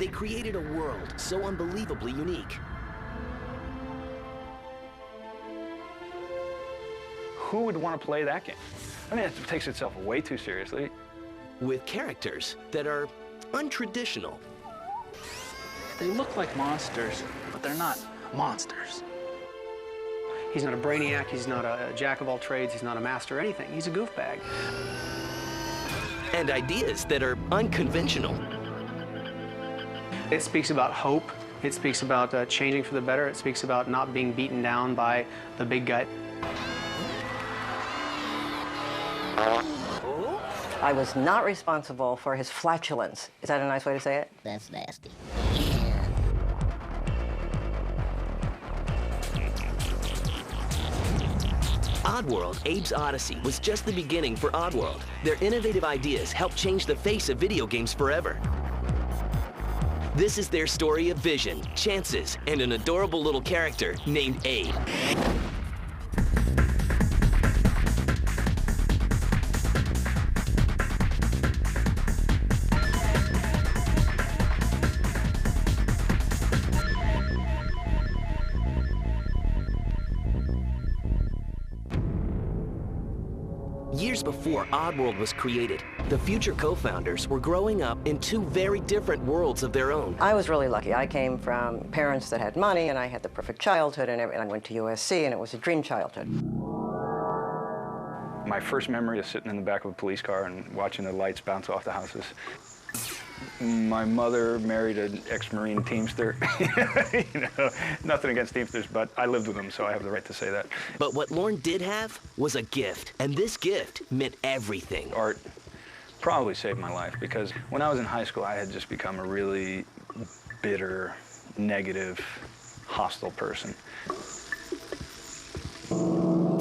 they created a world so unbelievably unique. Who would want to play that game? I mean, it takes itself way too seriously. With characters that are untraditional. They look like monsters, but they're not monsters. He's not a brainiac, he's not a jack of all trades, he's not a master or anything. He's a goofbag. And ideas that are unconventional. It speaks about hope. It speaks about changing for the better. It speaks about not being beaten down by the big guy. I was not responsible for his flatulence. Is that a nice way to say it? That's nasty. Oddworld, Abe's Oddysee was just the beginning for Oddworld. Their innovative ideas helped change the face of video games forever. This is their story of vision, chances, and an adorable little character named Abe. Years before Oddworld was created, the future co-founders were growing up in two very different worlds of their own. I was really lucky. I came from parents that had money, and I had the perfect childhood, and I went to USC, and it was a dream childhood. My first memory is sitting in the back of a police car and watching the lights bounce off the houses. My mother married an ex-Marine Teamster. You know, nothing against Teamsters, but I lived with them, so I have the right to say that. But what Lorne did have was a gift, and this gift meant everything. Art probably saved my life, because when I was in high school, I had just become a really bitter, negative, hostile person.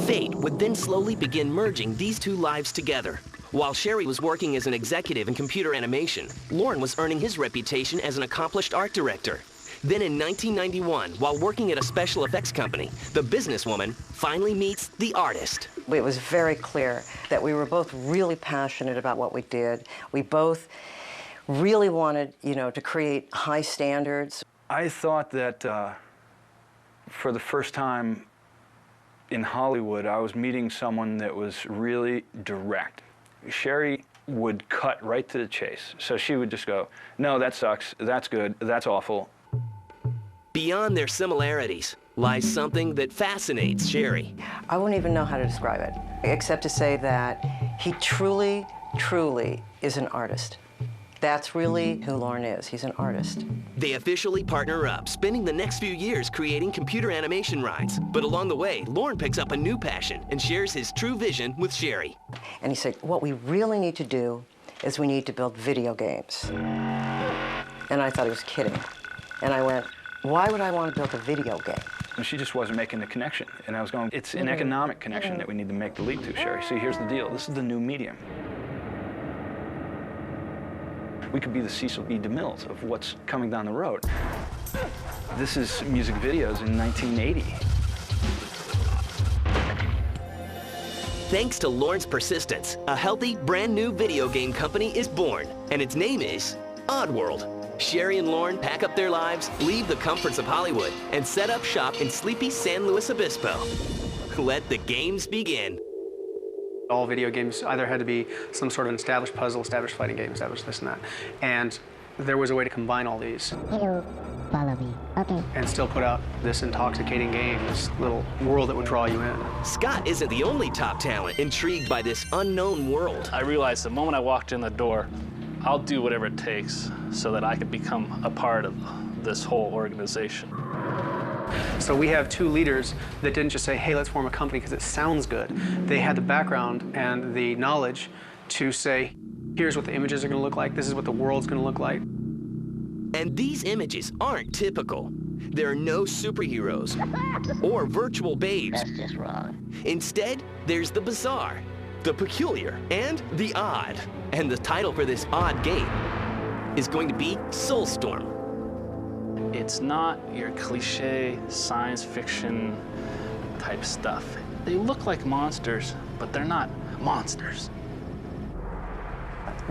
Fate would then slowly begin merging these two lives together. While Sherry was working as an executive in computer animation, Lorne was earning his reputation as an accomplished art director. Then in 1991, while working at a special effects company, the businesswoman finally meets the artist. It was very clear that we were both really passionate about what we did. We both really wanted, to create high standards. I thought that for the first time in Hollywood, I was meeting someone that was really direct. Sherry would cut right to the chase. So she would just go, no, that sucks, that's good, that's awful. Beyond their similarities lies something that fascinates Sherry. I wouldn't even know how to describe it, except to say that he truly, truly is an artist. That's really who Lorne is. He's an artist. They officially partner up, spending the next few years creating computer animation rides. But along the way, Lorne picks up a new passion and shares his true vision with Sherry. And he said, what we really need to do is we need to build video games. And I thought he was kidding. And I went, why would I want to build a video game? And she just wasn't making the connection. And I was going, it's an economic connection that we need to make the leap to, Sherry. See, here's the deal. This is the new medium. We could be the Cecil B. DeMille's of what's coming down the road. This is music videos in 1980. Thanks to Lorne's persistence, a healthy, brand new video game company is born, and its name is Oddworld. Sherry and Lorne pack up their lives, leave the comforts of Hollywood, and set up shop in sleepy San Luis Obispo. Let the games begin. All video games either had to be some sort of an established puzzle, established fighting game, established this and that. And there was a way to combine all these. Hello, follow me. Okay. And still put out this intoxicating game, this little world that would draw you in. Scott isn't the only top talent intrigued by this unknown world. I realized the moment I walked in the door, I'll do whatever it takes so that I can become a part of this whole organization. So we have two leaders that didn't just say, hey, let's form a company because it sounds good. They had the background and the knowledge to say, here's what the images are going to look like, this is what the world's going to look like. And these images aren't typical. There are no superheroes or virtual babes. That's just wrong. Instead, there's the bizarre, the peculiar, and the odd. And the title for this odd game is going to be Soulstorm. It's not your cliche science fiction type stuff. They look like monsters, but they're not monsters.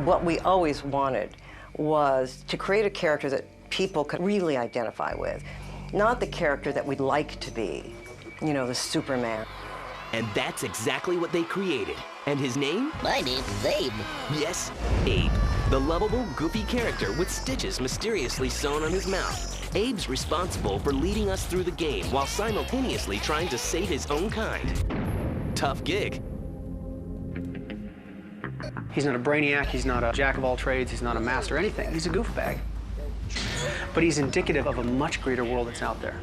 What we always wanted was to create a character that people could really identify with. Not the character that we'd like to be, you know, the Superman. And that's exactly what they created. And his name? My name's Abe. Yes, Abe. The lovable, goofy character with stitches mysteriously sewn on his mouth. Abe's responsible for leading us through the game while simultaneously trying to save his own kind. Tough gig. He's not a brainiac, he's not a jack of all trades, he's not a master of anything. He's a goofbag. But he's indicative of a much greater world that's out there.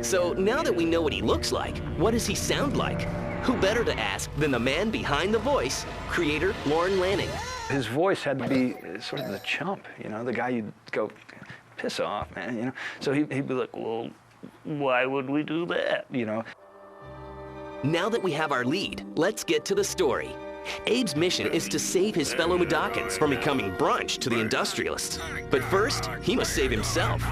So now that we know what he looks like, what does he sound like? Who better to ask than the man behind the voice, creator Lorne Lanning. His voice had to be sort of the chump, you know, the guy you'd go, piss off, man, you know. So he'd be like, well, why would we do that, you know? Now that we have our lead, let's get to the story. Abe's mission is to save his fellow Mudokons from becoming brunch to the industrialists. But first, he must save himself.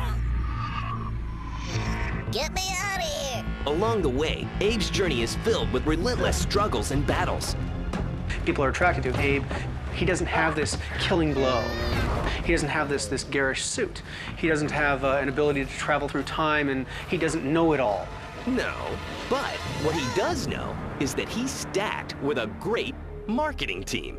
Get me out of here! Along the way, Abe's journey is filled with relentless struggles and battles. People are attracted to Abe. He doesn't have this killing blow. He doesn't have this garish suit. He doesn't have an ability to travel through time, and he doesn't know it all. No, but what he does know is that he's stacked with a great marketing team.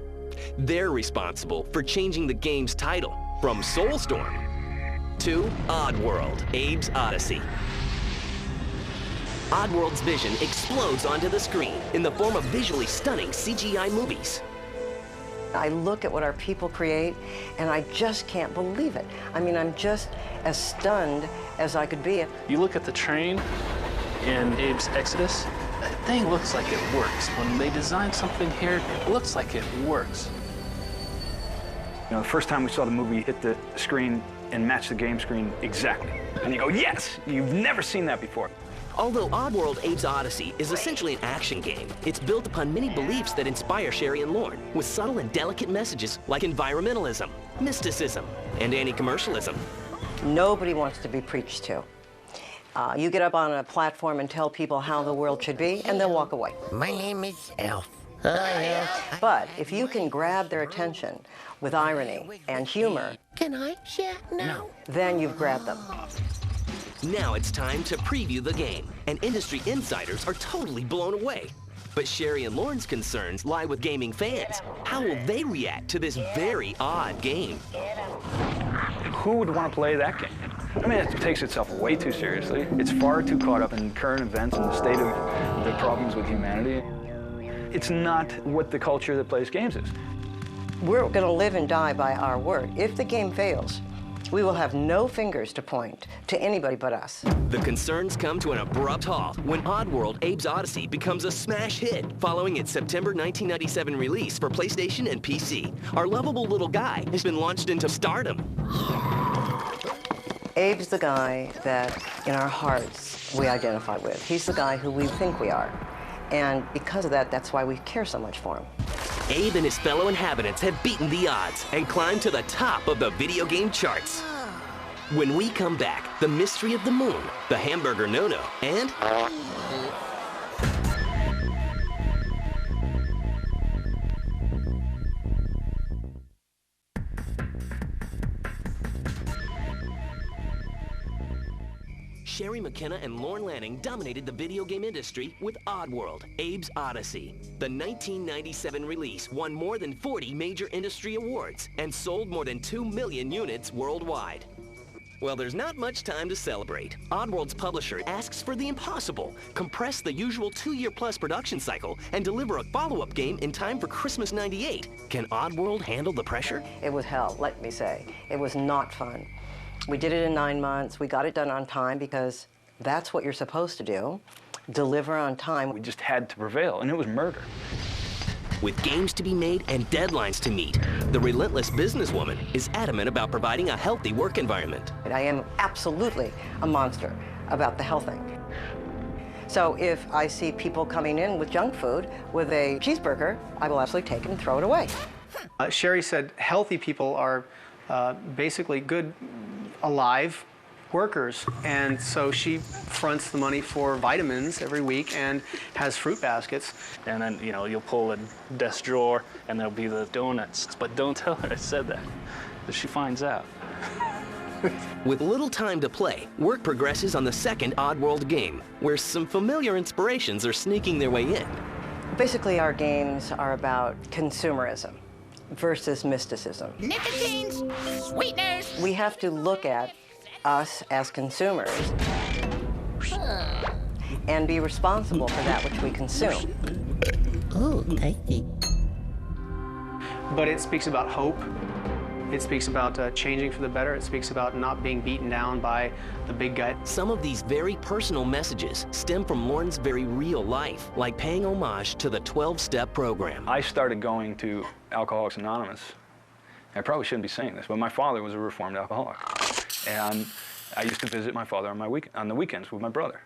They're responsible for changing the game's title from Soulstorm to Oddworld, Abe's Oddysee. Oddworld's vision explodes onto the screen in the form of visually stunning CGI movies. I look at what our people create, and I just can't believe it. I mean, I'm just as stunned as I could be. You look at the train in Abe's Exoddus, that thing looks like it works. When they design something here, it looks like it works. You know, the first time we saw the movie hit the screen and match the game screen exactly. And you go, yes, you've never seen that before. Although Oddworld Abe's Oddysee is essentially an action game, it's built upon many beliefs that inspire Sherry and Lorne, with subtle and delicate messages like environmentalism, mysticism, and anti-commercialism. Nobody wants to be preached to. You get up on a platform and tell people how the world should be, and they'll walk away. My name is Elf. But if you can grab their attention with irony and humor, Can I share now? then you've grabbed them. Now it's time to preview the game, and industry insiders are totally blown away. But Sherry and Lorne's concerns lie with gaming fans. How will they react to this very odd game? Who would want to play that game? I mean, it takes itself way too seriously. It's far too caught up in current events and the state of the problems with humanity. It's not what the culture that plays games is. We're going to live and die by our word. If the game fails, we will have no fingers to point to anybody but us. The concerns come to an abrupt halt when Oddworld Abe's Oddysee becomes a smash hit following its September 1997 release for PlayStation and PC. Our lovable little guy has been launched into stardom. Abe's the guy that, in our hearts, we identify with. He's the guy who we think we are. And because of that, that's why we care so much for him. Abe and his fellow inhabitants have beaten the odds and climbed to the top of the video game charts. When we come back, the mystery of the moon, the hamburger no-no, and... Sherry McKenna and Lorne Lanning dominated the video game industry with Oddworld, Abe's Oddysee. The 1997 release won more than 40 major industry awards and sold more than 2 million units worldwide. Well, there's not much time to celebrate. Oddworld's publisher asks for the impossible: compress the usual 2-year-plus production cycle and deliver a follow-up game in time for Christmas '98. Can Oddworld handle the pressure? It was hell, let me say. It was not fun. We did it in 9 months. We got it done on time because that's what you're supposed to do. Deliver on time. We just had to prevail, and it was murder. With games to be made and deadlines to meet, the relentless businesswoman is adamant about providing a healthy work environment. I am absolutely a monster about the health thing. So if I see people coming in with junk food, with a cheeseburger, I will absolutely take it and throw it away. Sherry said healthy people are basically good, alive workers, and so she fronts the money for vitamins every week and has fruit baskets. And then, you know, you'll pull a desk drawer and there'll be the donuts. But don't tell her I said that, if she finds out. With little time to play, work progresses on the second Oddworld game, where some familiar inspirations are sneaking their way in. Basically, our games are about consumerism versus mysticism. Nicotines, sweeteners. We have to look at us as consumers and be responsible for that which we consume. Oh, tasty. But it speaks about hope. It speaks about changing for the better. It speaks about not being beaten down by the big guy. Some of these very personal messages stem from Lorne's very real life, like paying homage to the 12-step program. I started going to Alcoholics Anonymous. I probably shouldn't be saying this, but my father was a reformed alcoholic. And I used to visit my father on the weekends with my brother.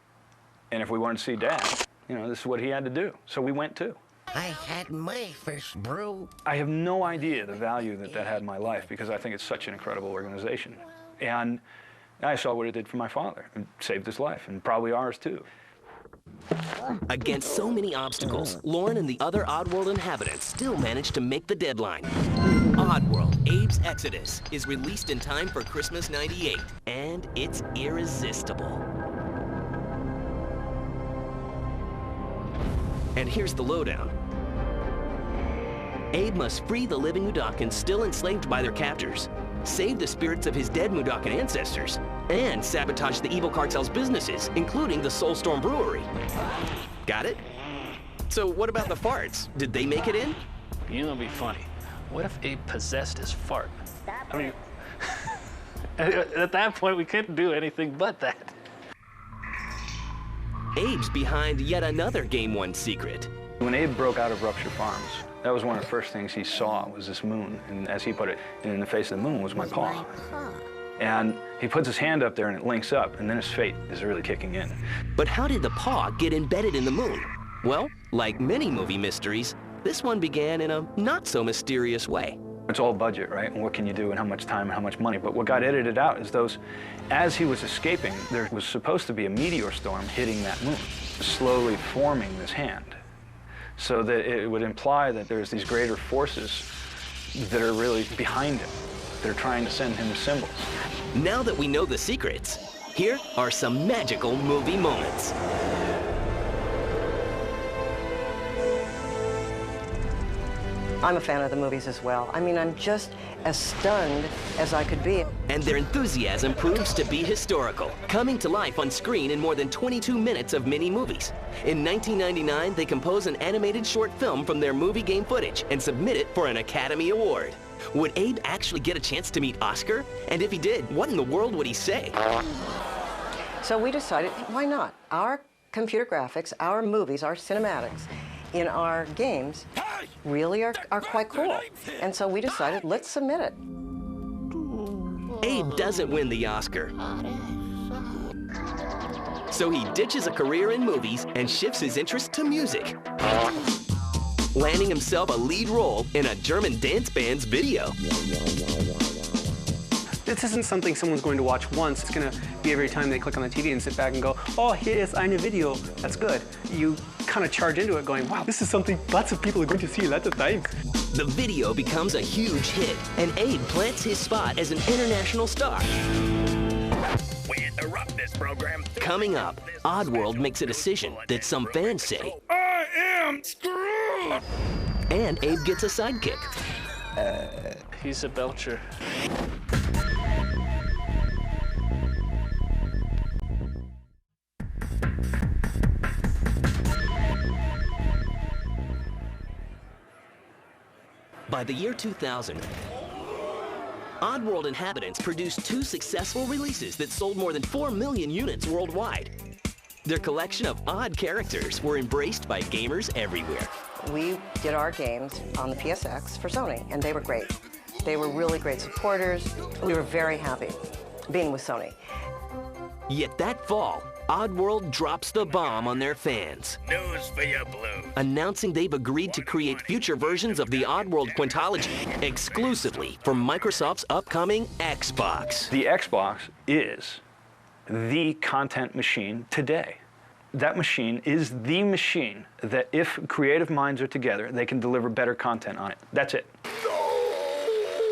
And if we wanted to see Dad, you know, this is what he had to do. So we went too. I had my first brew. I have no idea the value that that had in my life because I think it's such an incredible organization. And I saw what it did for my father. It saved his life, and probably ours too. Against so many obstacles, Lorne and the other Oddworld inhabitants still managed to make the deadline. Oddworld, Abe's Exoddus, is released in time for Christmas '98, and it's irresistible. And here's the lowdown. Abe must free the living Mudokons still enslaved by their captors, save the spirits of his dead Mudokan ancestors, and sabotage the evil cartel's businesses, including the Soulstorm Brewery. Got it? So what about the farts? Did they make it in? You know, it'd be funny. What if Abe possessed his fart? I mean, at that point, we couldn't do anything but that. Abe's behind yet another Game 1 secret. When Abe broke out of Rupture Farms, that was one of the first things he saw was this moon. And as he put it, in the face of the moon was my paw. And he puts his hand up there and it links up, and then his fate is really kicking in. But how did the paw get embedded in the moon? Well, like many movie mysteries, this one began in a not-so-mysterious way. It's all budget, right? And what can you do and how much time and how much money? But what got edited out is those, as he was escaping, there was supposed to be a meteor storm hitting that moon, slowly forming this hand. So that it would imply that there's these greater forces that are really behind him. They're trying to send him symbols. Now that we know the secrets, here are some magical movie moments. I'm a fan of the movies as well. I mean, I'm just as stunned as I could be. And their enthusiasm proves to be historical, coming to life on screen in more than 22 minutes of mini movies. In 1999, they compose an animated short film from their movie game footage and submit it for an Academy Award. Would Abe actually get a chance to meet Oscar? And if he did, what in the world would he say? So we decided, why not? Our computer graphics, our movies, our cinematics in our games really are quite cool. And so we decided, let's submit it. Abe doesn't win the Oscar. So he ditches a career in movies and shifts his interest to music, landing himself a lead role in a German dance band's video. This isn't something someone's going to watch once. It's going to be every time they click on the TV and sit back and go, oh, here is eine Video. That's good. You kind of charge into it going, wow, this is something lots of people are going to see lots of times. The video becomes a huge hit, and Abe plants his spot as an international star. We interrupt this program. Coming up, Oddworld makes a decision that some fans say, I am screwed! and Abe gets a sidekick. He's a belcher. By the year 2000, Oddworld Inhabitants produced 2 successful releases that sold more than 4 million units worldwide. Their collection of odd characters were embraced by gamers everywhere. We did our games on the PSX for Sony, and they were great. They were really great supporters. We were very happy being with Sony. Yet that fall, Oddworld drops the bomb on their fans, News for you, Blue. announcing they've agreed to create future versions of the Oddworld Quintology exclusively for Microsoft's upcoming Xbox. The Xbox is the content machine today. That machine is the machine that if creative minds are together, they can deliver better content on it. That's it.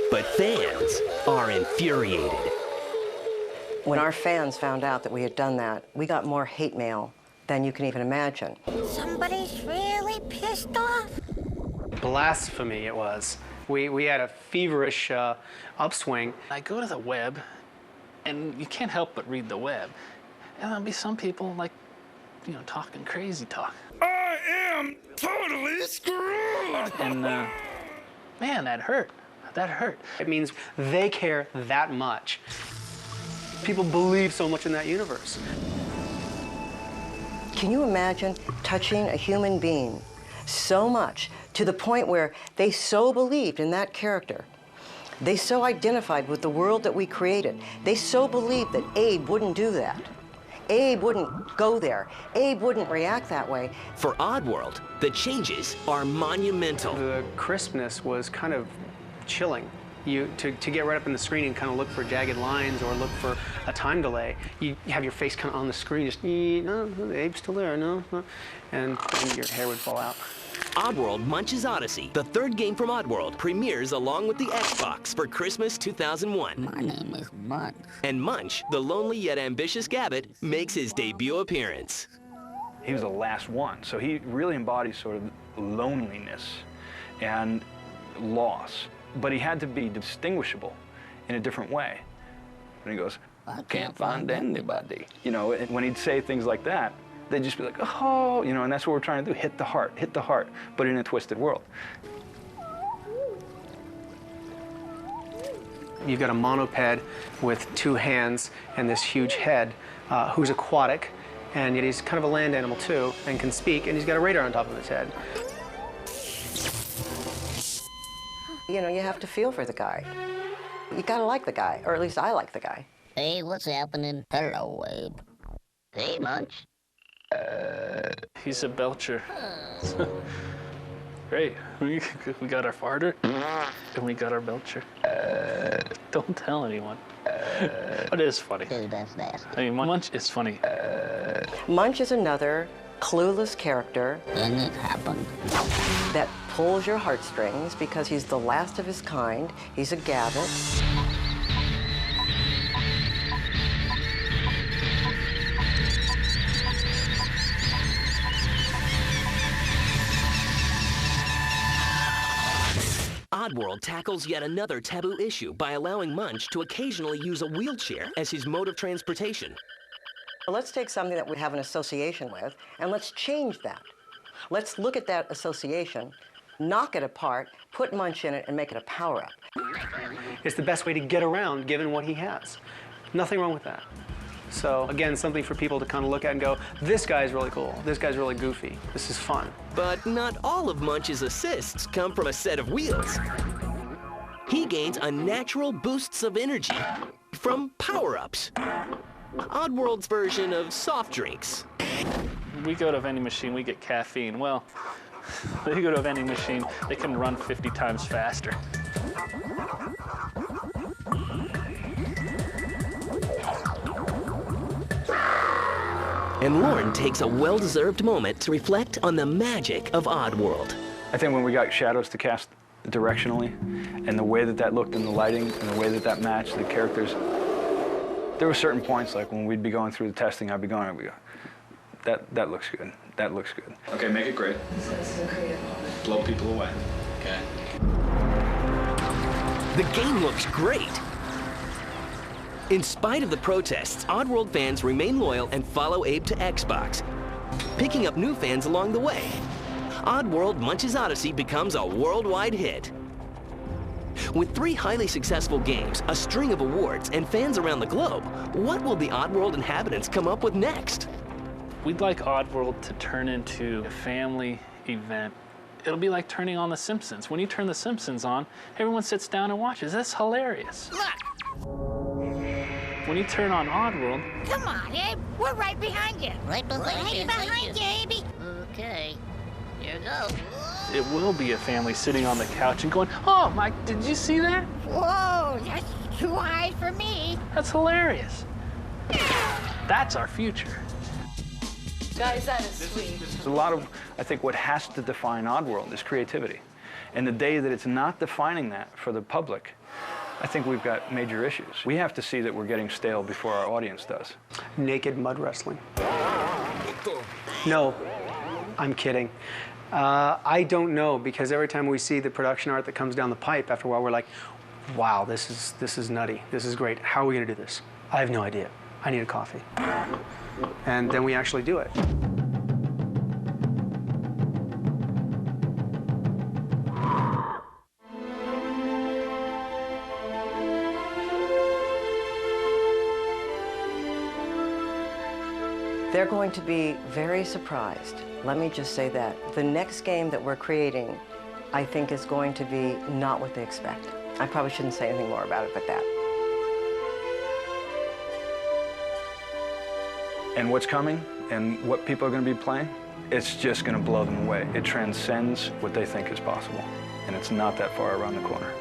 But fans are infuriated. When our fans found out that we had done that, we got more hate mail than you can even imagine. Somebody's really pissed off. Blasphemy it was. We had a feverish upswing. I go to the web, and you can't help but read the web. And there'll be some people, like, you know, talking crazy talk. I am totally screwed! And, man, that hurt. That hurt. It means they care that much. People believe so much in that universe. Can you imagine touching a human being so much to the point where they so believed in that character? They so identified with the world that we created. They so believed that Abe wouldn't do that. Abe wouldn't go there. Abe wouldn't react that way. For Oddworld, the changes are monumental. The crispness was kind of chilling. To get right up in the screen and kind of look for jagged lines or look for a time delay, you have your face kind of on the screen, just, no, Abe's still there, no, and your hair would fall out. Oddworld Munch's Oddysee, the third game from Oddworld, premieres along with the Xbox for Christmas 2001. My name is Munch. And Munch, the lonely yet ambitious Gabbit, makes his debut appearance. He was the last one, so he really embodies sort of loneliness and loss. But he had to be distinguishable in a different way. And he goes, I can't find anybody. you know, and when he'd say things like that, they'd just be like, oh, you know, and that's what we're trying to do, hit the heart, but in a twisted world. You've got a monoped with two hands and this huge head who's aquatic, and yet he's kind of a land animal too, and can speak, and he's got a radar on top of his head. You know, you have to feel for the guy. You gotta like the guy, or at least I like the guy. Hey, what's happening? Hello, Abe. Hey, Munch. He's a belcher. Great. We got our farter, and we got our belcher. Don't tell anyone. But it is funny. That's nasty. I mean, Munch is funny. Munch is another clueless character And it happened. that pulls your heartstrings because he's the last of his kind. He's a Gabbit. Oddworld tackles yet another taboo issue by allowing Munch to occasionally use a wheelchair as his mode of transportation. Let's take something that we have an association with, and let's change that. Let's look at that association, knock it apart, put Munch in it, and make it a power-up. It's the best way to get around given what he has. Nothing wrong with that. So again, something for people to kind of look at and go, this guy's really cool, this guy's really goofy, this is fun. But not all of Munch's assists come from a set of wheels. He gains unnatural boosts of energy from power-ups. Oddworld's version of soft drinks. We go to a vending machine, we get caffeine. Well, they go to a vending machine, they can run 50 times faster. And Lorne takes a well-deserved moment to reflect on the magic of Oddworld. I think when we got shadows to cast directionally, and the way that that looked in the lighting, and the way that that matched the characters, there were certain points, like when we'd be going through the testing, I'd be going, that looks good, that looks good. Okay, make it great. Blow people away. Okay. The game looks great. In spite of the protests, Oddworld fans remain loyal and follow Abe to Xbox, picking up new fans along the way. Oddworld Munch's Oddysee becomes a worldwide hit. With 3 highly successful games, a string of awards, and fans around the globe, what will the Oddworld Inhabitants come up with next? We'd like Oddworld to turn into a family event. It'll be like turning on The Simpsons. When you turn The Simpsons on, everyone sits down and watches. That's hilarious. When you turn on Oddworld, Come on, Abe. We're right behind you. Right behind you. Right behind you, Abe. Okay. Here goes. it will be a family sitting on the couch and going, "Oh, Mike, did you see that? Whoa, that's too high for me." That's hilarious." That's our future. Guys, that is sweet. There's a lot of, I think, what has to define Oddworld is creativity. And the day that it's not defining that for the public, I think we've got major issues. We have to see that we're getting stale before our audience does. Naked mud wrestling. No, I'm kidding. I don't know, because every time we see the production art that comes down the pipe, after a while we're like, wow, this is nutty. This is great. How are we going to do this? I have no idea. I need a coffee. And then we actually do it. They're going to be very surprised. Let me just say that. The next game that we're creating, I think, is going to be not what they expect. I probably shouldn't say anything more about it but that. And what's coming and what people are going to be playing, it's just going to blow them away. It transcends what they think is possible, and it's not that far around the corner.